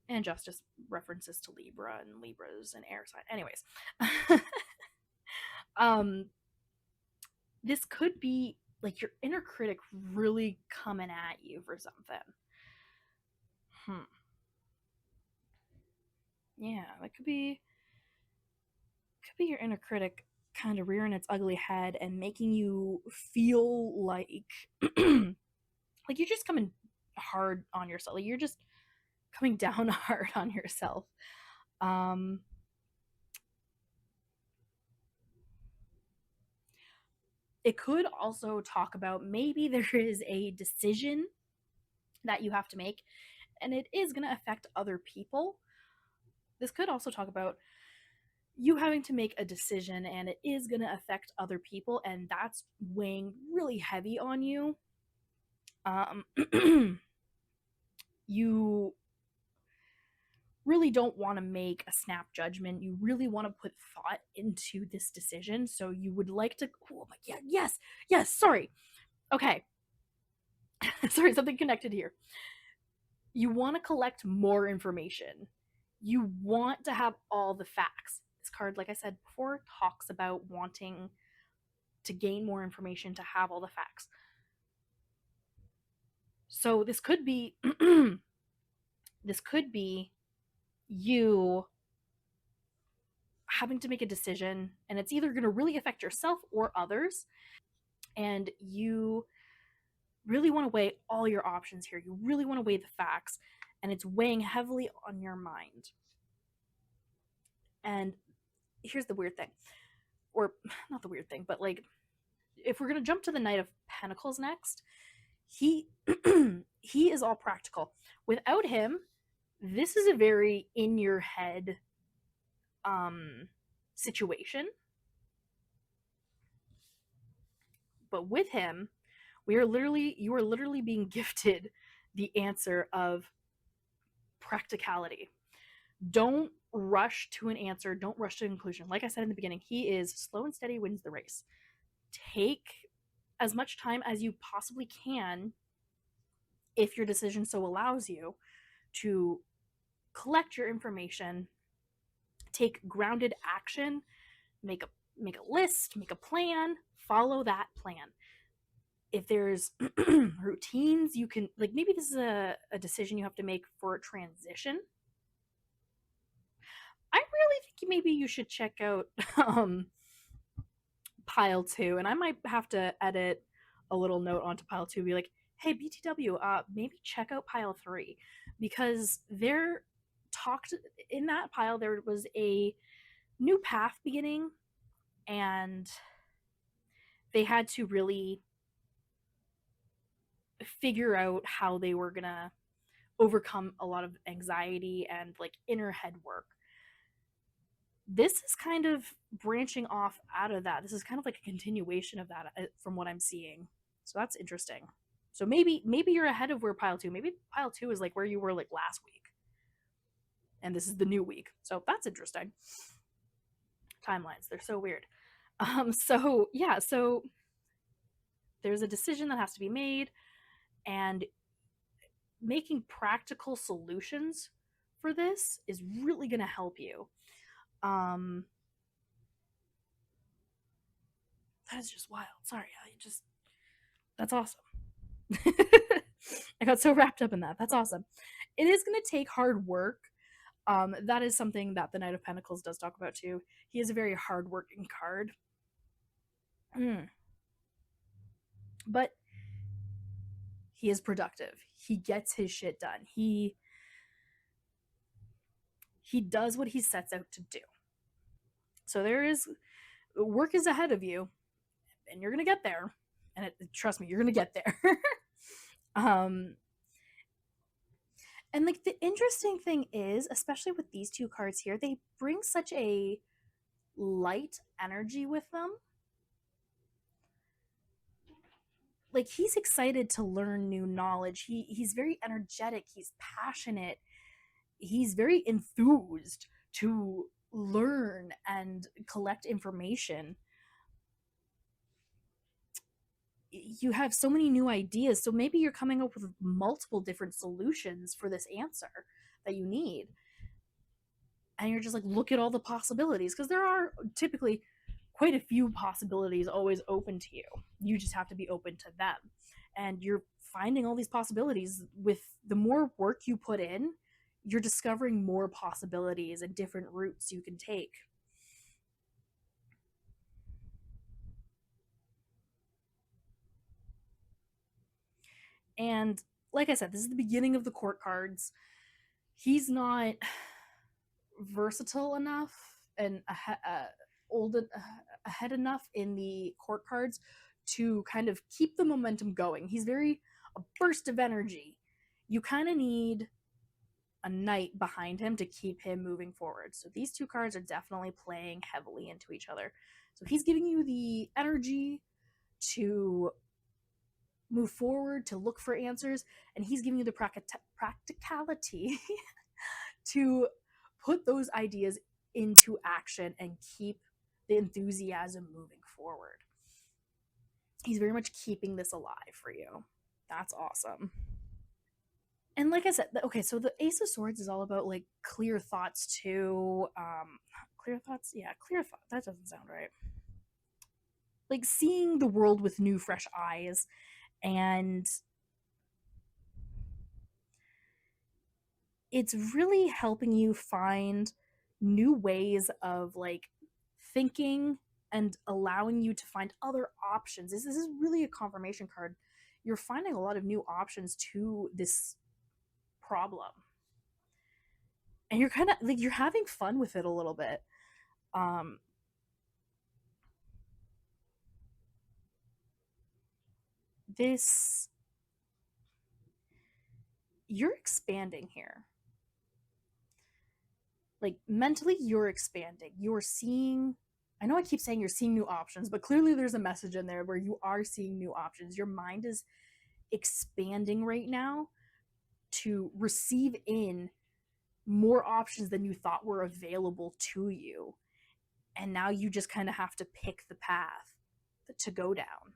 Speaker 1: And Justice references to Libra, and Libra's an air sign. Anyways, um, this could be like your inner critic really coming at you for something. Hmm. Yeah, that could be your inner critic kind of rearing its ugly head and making you feel like like you're just coming hard on yourself. Like you're just coming down hard on yourself. Um, it could also talk about maybe there is a decision that you have to make and it is going to affect other people. This could also talk about you having to make a decision and it is going to affect other people and that's weighing really heavy on you. Um, you really don't want to make a snap judgment. You really want to put thought into this decision. So you would like to, oh my, yeah, yes, yes, sorry. Okay. Sorry, something connected here. You want to collect more information. You want to have all the facts. This card, like I said before, talks about wanting to gain more information to have all the facts. So this could be you having to make a decision and it's either going to really affect yourself or others, and you really want to weigh all your options here. You really want to weigh the facts and it's weighing heavily on your mind. And here's the weird thing, or not the weird thing, but like if we're going to jump to the Knight of Pentacles next, he he is all practical. Without him, this is a very in your head situation. But with him, you are literally being gifted the answer of practicality. Don't rush to an answer, don't rush to a conclusion. Like I said in the beginning, he is slow and steady wins the race. Take as much time as you possibly can, if your decision so allows you, to collect your information, take grounded action, make a list, make a plan, follow that plan. If there's routines you can, like maybe this is a decision you have to make for a transition, I really think maybe you should check out pile 2, and I might have to edit a little note onto pile 2, be like, hey BTW, maybe check out pile 3, because there talked in that pile there was a new path beginning and they had to really figure out how they were gonna overcome a lot of anxiety and like inner head work. This is kind of branching off out of that. This is kind of like a continuation of that, from what I'm seeing. So that's interesting. So maybe you're ahead of where pile 2. Maybe pile 2 is like where you were like last week. And this is the new week. So that's interesting. Timelines, they're so weird. So yeah, so there's a decision that has to be made, and making practical solutions for this is really going to help you. Um, that is just wild. Sorry, that's awesome. I got so wrapped up in that. That's awesome. It is going to take hard work. That is something that the Knight of Pentacles does talk about too. He is a very hardworking card. But he is productive. He gets his shit done. He does what he sets out to do. So there is work is ahead of you, and you're gonna get there. And trust me, you're gonna get there. um, and like the interesting thing is, especially with these two cards here, they bring such a light energy with them. Like he's excited to learn new knowledge. He's very energetic. He's passionate. He's very enthused to learn and collect information. You have so many new ideas, so maybe you're coming up with multiple different solutions for this answer that you need, and you're just like, look at all the possibilities, because there are typically quite a few possibilities always open to you. You just have to be open to them, and you're finding all these possibilities. With the more work you put in, you're discovering more possibilities and different routes you can take. And like I said, this is the beginning of the court cards. He's not versatile enough and ahead enough in the court cards to kind of keep the momentum going. He's very a burst of energy. You kind of need a knight behind him to keep him moving forward. So these two cards are definitely playing heavily into each other. So he's giving you the energy to move forward, to look for answers, and he's giving you the practicality to put those ideas into action and keep the enthusiasm moving forward. He's very much keeping this alive for you. That's awesome. And like I said, okay, so the Ace of Swords is all about like clear thoughts too. Clear thoughts? Yeah, clear thought. That doesn't sound right. Like seeing the world with new, fresh eyes, and it's really helping you find new ways of like thinking and allowing you to find other options. This is really a confirmation card. You're finding a lot of new options to this problem, and you're kind of like you're having fun with it a little bit. um this You're expanding here. Like mentally you're expanding, you're seeing, I know I keep saying you're seeing new options, but clearly there's a message in there where you are seeing new options. Your mind is expanding right now to receive in more options than you thought were available to you. And now you just kind of have to pick the path to go down.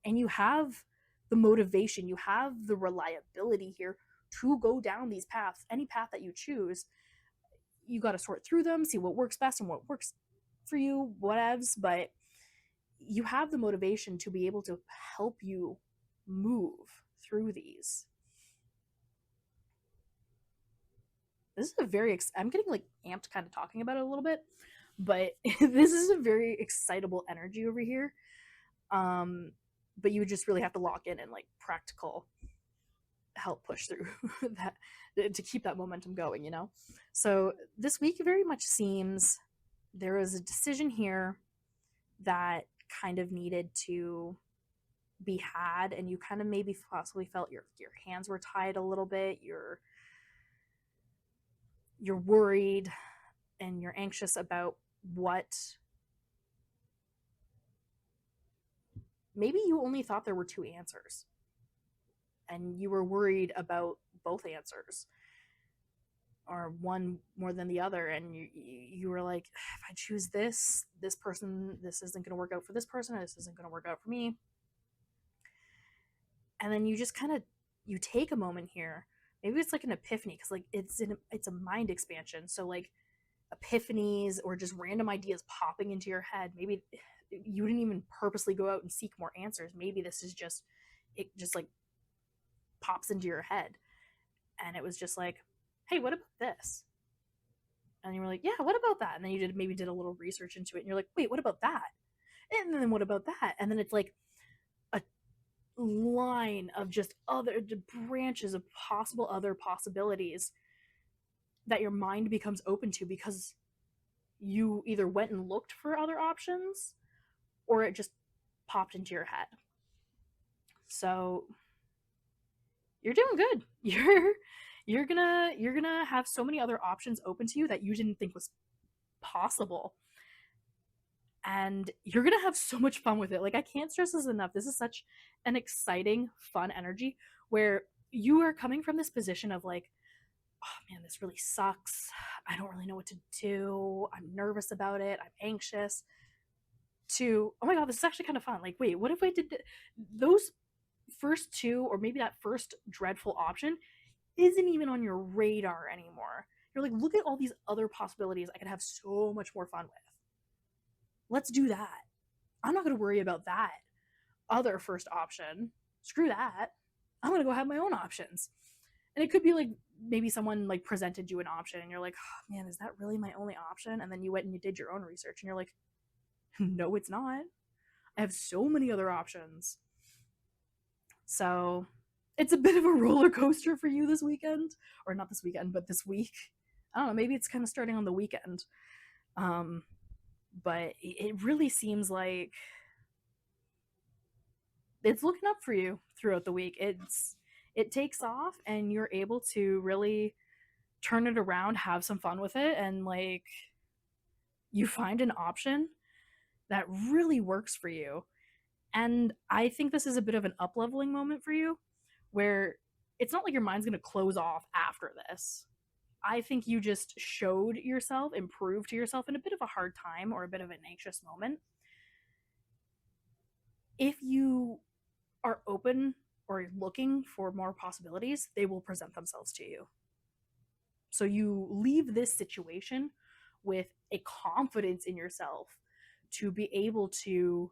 Speaker 1: And you have the motivation, you have the reliability here to go down these paths. Any path that you choose, you got to sort through them, see what works best and what works for you, whatevs. But you have the motivation to be able to help you move through these. This is a very, I'm getting like amped kind of talking about it a little bit, but this is a very excitable energy over here. But you just really have to lock in and like practical help push through that to keep that momentum going, you know? So this week very much seems there was a decision here that kind of needed to be had, and you kind of maybe possibly felt your hands were tied a little bit. You're worried and you're anxious about what maybe you only thought there were two answers and you were worried about both answers. or one more than the other, and you were like, if I choose this person, this isn't going to work out for this person, or this isn't going to work out for me. And then you just kind of, you take a moment here. Maybe it's like an epiphany, because like it's a mind expansion. So like epiphanies or just random ideas popping into your head. Maybe you didn't even purposely go out and seek more answers. Maybe this is just, it just like pops into your head. And it was just like, hey, what about this? And you were like, yeah, what about that? And then you did a little research into it, and you're like, wait, what about that? And then what about that? And then it's like a line of just other branches of possible other possibilities that your mind becomes open to, because you either went and looked for other options or it just popped into your head. So you're doing good. You're gonna have so many other options open to you that you didn't think was possible, and you're gonna have so much fun with it. Like, I can't stress this enough. This is such an exciting, fun energy where you are coming from this position of like, oh man, this really sucks. I don't really know what to do. I'm nervous about it. I'm anxious. To, oh my god, this is actually kind of fun. Like, wait, what if I did those first two, or maybe that first dreadful option isn't even on your radar anymore. You're like, look at all these other possibilities I could have so much more fun with. Let's do that. I'm not going to worry about that other first option. Screw that. I'm going to go have my own options. And it could be like, maybe someone like presented you an option and you're like, oh, man, is that really my only option? And then you went and you did your own research and you're like, no, it's not. I have so many other options. So it's a bit of a roller coaster for you this weekend, or not this weekend, but this week. I don't know, maybe it's kind of starting on the weekend. But it really seems like it's looking up for you throughout the week. It takes off and you're able to really turn it around, have some fun with it, and like you find an option that really works for you. And I think this is a bit of an up leveling moment for you, where it's not like your mind's going to close off after this. I think you just showed yourself, improved to yourself in a bit of a hard time or a bit of an anxious moment. If you are open or looking for more possibilities, they will present themselves to you. So you leave this situation with a confidence in yourself to be able to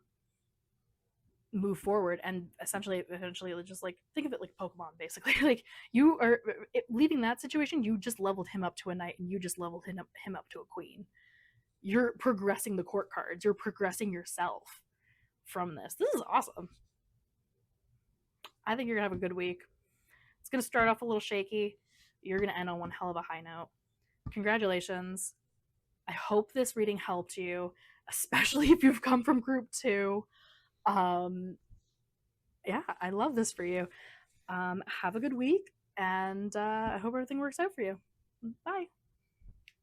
Speaker 1: move forward and essentially eventually just like think of it like Pokemon basically. Like, you are leaving that situation, you just leveled him up to a knight and you just leveled him up to a queen. You're progressing the court cards, you're progressing yourself from this. This is awesome. I think you're gonna have a good week. It's gonna start off a little shaky, you're gonna end on one hell of a high note. Congratulations. I hope this reading helped you, especially if you've come from group 2. Yeah, I love this for you. Have a good week, and I hope everything works out for you. Bye.